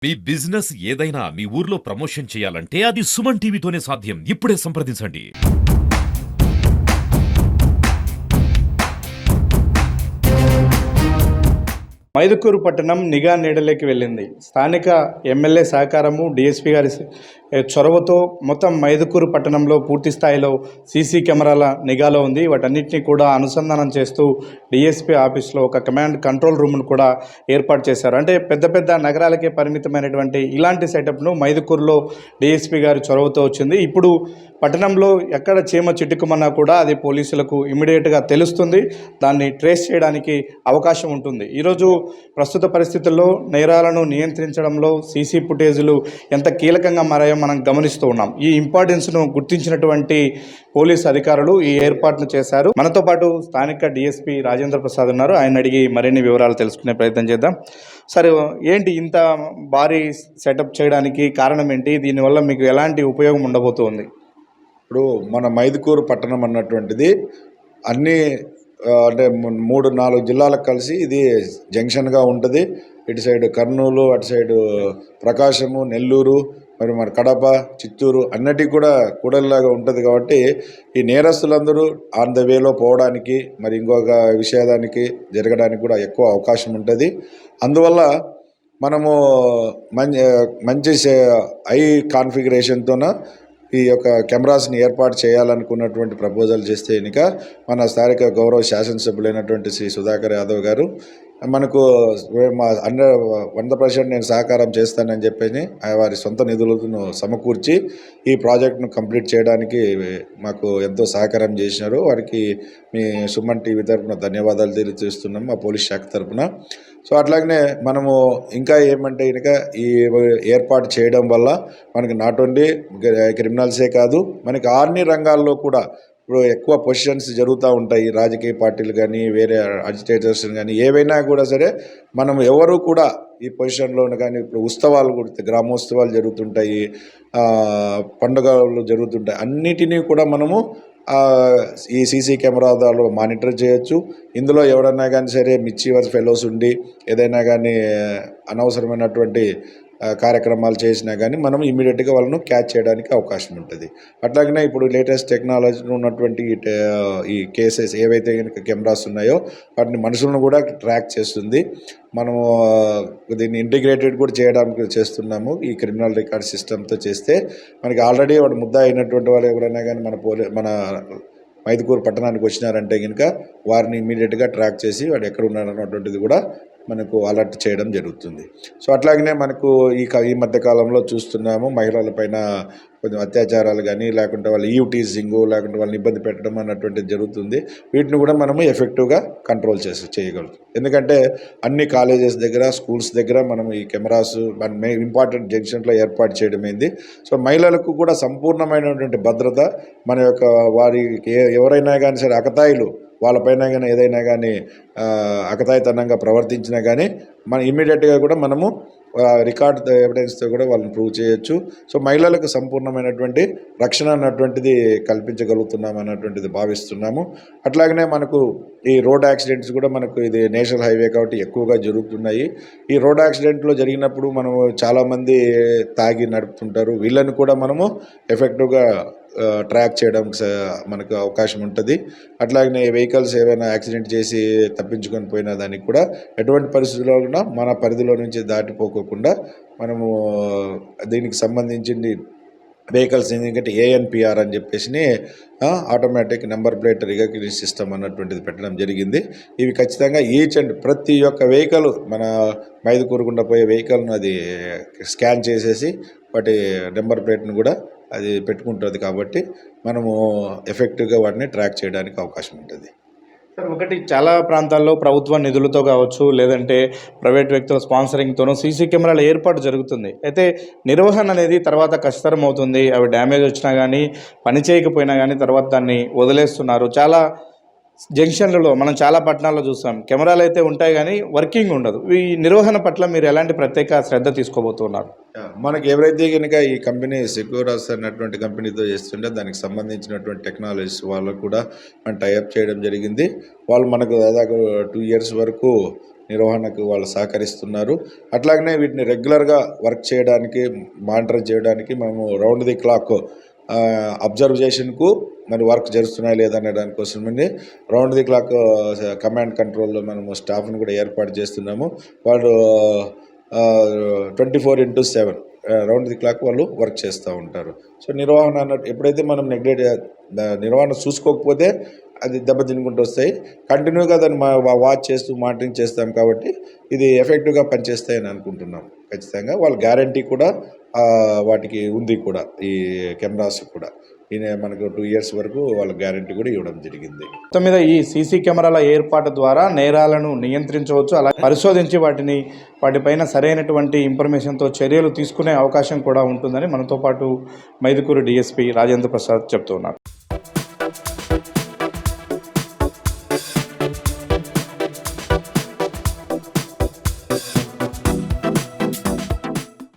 మీ business ఏదైనా మీ ఊర్లో promotion చేయాలంటే అది సుమన్ టీవీతోనే సాధ్యం. ఇప్పుడే సంప్రదించండి. మైదుకూరు పట్టణం నిఘా నీడలోకి వెళ్ళింది. స్థానిక ఎమ్మెల్యే సహకారము, డీఎస్పీ గారి చొరవతో మొత్తం మైదుకూరు పట్టణంలో పూర్తి స్థాయిలో సీసీ కెమెరాల నిఘాలో ఉంది. వాటన్నిటిని కూడా అనుసంధానం చేస్తూ డీఎస్పీ ఆఫీస్లో ఒక కమాండ్ కంట్రోల్ రూమ్ను కూడా ఏర్పాటు చేశారు. అంటే పెద్ద పెద్ద నగరాలకే పరిమితమైనటువంటి ఇలాంటి సెటప్ను మైదుకూరులో డీఎస్పీ గారి చొరవతో వచ్చింది. ఇప్పుడు పట్టణంలో ఎక్కడ చీమ చిట్టుకుమన్నా కూడా అది పోలీసులకు ఇమ్మీడియట్గా తెలుస్తుంది. దాన్ని ట్రేస్ చేయడానికి అవకాశం ఉంటుంది. ఈరోజు ప్రస్తుత పరిస్థితుల్లో నేరాలను నియంత్రించడంలో సీసీ ఫుటేజీలు ఎంత కీలకంగా మారాయో మనం గమనిస్తూ ఉన్నాం. ఈ ఇంపార్టెన్స్ను గుర్తించినటువంటి పోలీసు అధికారులు ఈ ఏర్పాటును చేశారు. మనతో పాటు స్థానిక డీఎస్పీ రాజేంద్ర ప్రసాద్ ఉన్నారు. ఆయన అడిగి మరిన్ని వివరాలు తెలుసుకునే ప్రయత్నం చేద్దాం. సరే, ఏంటి ఇంత భారీ సెటప్ చేయడానికి కారణం ఏంటి? దీనివల్ల మీకు ఎలాంటి ఉపయోగం ఉండబోతోంది? ఇప్పుడు మన మైదుకూరు పట్టణం అన్నటువంటిది అన్ని అంటే 3-4 జిల్లాలకు కలిసి ఇది జంక్షన్గా ఉంటుంది. ఇటు సైడ్ కర్నూలు, అటు సైడు ప్రకాశము, నెల్లూరు, మరి మన కడప, చిత్తూరు అన్నిటికీ కూడా కూడలిలాగా ఉంటుంది. కాబట్టి ఈ నేరస్తులందరూ ఆన్ ద వేలో పోవడానికి, మరి ఇంకొక విషయానికి జరగడానికి కూడా ఎక్కువ అవకాశం ఉంటుంది. అందువల్ల మనము మంచి హై కాన్ఫిగరేషన్తోన ఈ యొక్క కెమెరాస్ని ఏర్పాటు చేయాలనుకున్నటువంటి ప్రపోజల్ చేస్తే కనుక మన స్థానిక గౌరవ శాసనసభ్యులైనటువంటి శ్రీ సుధాకర్ యాదవ్ గారు మనకు 100% నేను సహకారం చేస్తానని చెప్పి వారి సొంత నిధులను సమకూర్చి ఈ ప్రాజెక్ట్ను కంప్లీట్ చేయడానికి మాకు ఎంతో సహకారం చేసినారు. వారికి మీ సుమన్ టీవీ తరఫున ధన్యవాదాలు తెలియజేస్తున్నాము, మా పోలీస్ శాఖ తరఫున. సో అట్లాగనే మనము ఇంకా ఏమంటే కనుక ఈ ఏర్పాటు చేయడం వల్ల మనకి నాట్ ఓన్లీ క్రిమినల్సే కాదు, మనకి అన్ని రంగాల్లో కూడా ఇప్పుడు ఎక్కువ పొజిషన్స్ జరుగుతూ ఉంటాయి. రాజకీయ పార్టీలు కానీ, వేరే అజిటేటర్స్ కానీ, ఏవైనా కూడా సరే మనం ఎవరు కూడా ఈ పొజిషన్లో కానీ, ఇప్పుడు ఉత్సవాలు కూడా గ్రామోత్సవాలు జరుగుతుంటాయి, పండుగలు జరుగుతుంటాయి, అన్నిటినీ కూడా మనము ఈ సీసీ కెమెరా ద్వారా మానిటర్ చేయొచ్చు. ఇందులో ఎవరైనా కానీ సరే మిస్చీవర్స్ ఫెలోస్ ఉండి ఏదైనా కానీ అనవసరమైనటువంటి కార్యక్రమాలు చేసినా కానీ మనం ఇమీడియట్గా వాళ్ళను క్యాచ్ చేయడానికి అవకాశం ఉంటుంది. అట్లాగనే ఇప్పుడు లేటెస్ట్ టెక్నాలజీ ఉన్నటువంటి ఈ కేసెస్ ఏవైతే కనుక కెమెరాస్ ఉన్నాయో వాటిని మనుషులను కూడా ట్రాక్ చేస్తుంది. మనము దీన్ని ఇంటిగ్రేటెడ్ కూడా చేయడానికి చేస్తున్నాము. ఈ క్రిమినల్ రికార్డ్ సిస్టమ్తో చేస్తే మనకి ఆల్రెడీ వాడు ముద్దా అయినటువంటి వాళ్ళు ఎవరైనా కానీ మన మైదుకూరు పట్టణానికి వచ్చినారంటే కనుక వారిని ఇమీడియట్గా ట్రాక్ చేసి వాడు ఎక్కడ ఉన్నారన్నటువంటిది కూడా మనకు అలర్ట్ చేయడం జరుగుతుంది. సో అట్లాగనే మనకు ఈ మధ్యకాలంలో చూస్తున్నాము మహిళలపైన కొంచెం అత్యాచారాలు కానీ, లేకుంటే వాళ్ళు ఈవ్ టీజింగ్, లేకుంటే వాళ్ళని ఇబ్బంది పెట్టడం అన్నటువంటిది జరుగుతుంది. వీటిని కూడా మనము ఎఫెక్టివ్గా కంట్రోల్ చేయగలుగుతాం. ఎందుకంటే అన్ని కాలేజెస్ దగ్గర, స్కూల్స్ దగ్గర మనం ఈ కెమెరాస్ ఇంపార్టెంట్ జంక్షన్లో ఏర్పాటు చేయడమైంది. సో మహిళలకు కూడా సంపూర్ణమైనటువంటి భద్రత మన యొక్క వారికి ఎవరైనా కానీ సరే అకతాయిలు వాళ్ళపైన కానీ ఏదైనా కానీ అకతాయితనంగా ప్రవర్తించినా కానీ మనం ఇమ్మీడియట్గా కూడా మనము రికార్డ్ ఎవిడెన్స్తో కూడా వాళ్ళని ప్రూవ్ చేయొచ్చు. సో మహిళలకు సంపూర్ణమైనటువంటి రక్షణ అన్నటువంటిది కల్పించగలుగుతున్నాం అన్నటువంటిది భావిస్తున్నాము. అట్లాగనే మనకు ఈ రోడ్ యాక్సిడెంట్స్ కూడా మనకు ఇది నేషనల్ హైవే కాబట్టి ఎక్కువగా జరుగుతున్నాయి. ఈ రోడ్ యాక్సిడెంట్లో జరిగినప్పుడు మనము చాలామంది తాగి నడుపుతుంటారు. వీళ్ళని కూడా మనము ఎఫెక్టివ్గా ట్రాక్ చేయడానికి మనకు అవకాశం ఉంటుంది. అట్లాగనే వెహికల్స్ ఏమైనా యాక్సిడెంట్ చేసి తప్పించుకొని పోయినా దానికి కూడా ఎటువంటి పరిస్థితుల్లో కూడా మన పరిధిలో నుంచి దాటిపోకుండా మనము దీనికి సంబంధించింది వెహికల్స్ ఎందుకంటే ANPR అని చెప్పేసి automatic number plate recognition system అన్నటువంటిది పెట్టడం జరిగింది. ఇవి ఖచ్చితంగా ప్రతి ఒక్క వెహికల్ మన మైదుకూరుకుండా పోయే వెహికల్ను అది స్కాన్ చేసేసి వాటి నెంబర్ ప్లేట్ను కూడా అది పెట్టుకుంటుంది. కాబట్టి మనము ఎఫెక్టివ్గా వాటిని ట్రాక్ చేయడానికి అవకాశం ఉంటుంది. సార్, ఒకటి చాలా ప్రాంతాల్లో ప్రభుత్వ నిధులతో కావచ్చు, లేదంటే ప్రైవేట్ వ్యక్తుల స్పాన్సరింగ్తోనూ సీసీ కెమెరాల ఏర్పాటు జరుగుతుంది. అయితే నిర్వహణ అనేది తర్వాత కష్టతరం అవుతుంది. అవి డ్యామేజ్ వచ్చినా కానీ, పని చేయకపోయినా కానీ తర్వాత దాన్ని వదిలేస్తున్నారు. చాలా జంక్షన్లలో మనం చాలా పట్టణాల్లో చూస్తాం కెమెరాలు అయితే ఉంటాయి కానీ వర్కింగ్ ఉండదు. ఈ నిర్వహణ పట్ల మీరు ఎలాంటి ప్రత్యేక శ్రద్ధ తీసుకోబోతున్నారు? మనకి ఎవరైతే కనుక ఈ కంపెనీ సెక్యూరాస్ అన్నటువంటి కంపెనీతో చేస్తుంటే దానికి సంబంధించినటువంటి టెక్నాలజీస్ వాళ్ళకు కూడా మనం టైఅప్ చేయడం జరిగింది. వాళ్ళు మనకు దాదాపు 2 years వరకు నిర్వహణకు వాళ్ళు సహకరిస్తున్నారు. అట్లాగనే వీటిని రెగ్యులర్గా వర్క్ చేయడానికి, మానిటర్ చేయడానికి మేము రౌండ్ ది క్లాక్ అబ్జర్వేషన్కు మరి వర్క్ జరుగుతున్నాయి లేదనే దానికోసమని రౌండ్ ది క్లాక్ కమాండ్ కంట్రోల్లో మనము స్టాఫ్ను కూడా ఏర్పాటు చేస్తున్నాము. వాళ్ళు 24/7 రౌండ్ ది క్లాక్ వాళ్ళు వర్క్ చేస్తూ ఉంటారు. సో నిర్వహణ అన్నట్టు ఎప్పుడైతే మనం నిర్వహణ చూసుకోకపోతే అది దెబ్బతినుకుంటూ వస్తాయి. కంటిన్యూగా దాన్ని వాచ్ చేస్తూ మానిటరింగ్ చేస్తాం కాబట్టి ఇది ఎఫెక్టివ్గా పనిచేస్తాయని అనుకుంటున్నాం. ఖచ్చితంగా వాళ్ళ గ్యారంటీ కూడా వాటికి ఉంది కూడా, ఈ కెమెరాస్ కూడా మనకు 2 years వరకు వాళ్ళ గ్యారంటీ కూడా ఇవ్వడం జరిగింది. మొత్తం మీద ఈ సీసీ కెమెరాల ఏర్పాటు ద్వారా నేరాలను నియంత్రించవచ్చు, అలా పరిశోధించి వాటిపైన సరైనటువంటి ఇన్ఫర్మేషన్తో చర్యలు తీసుకునే అవకాశం కూడా ఉంటుందని మనతో పాటు మైదుకూరు DSP రాజేంద్ర ప్రసాద్ చెప్తున్నారు.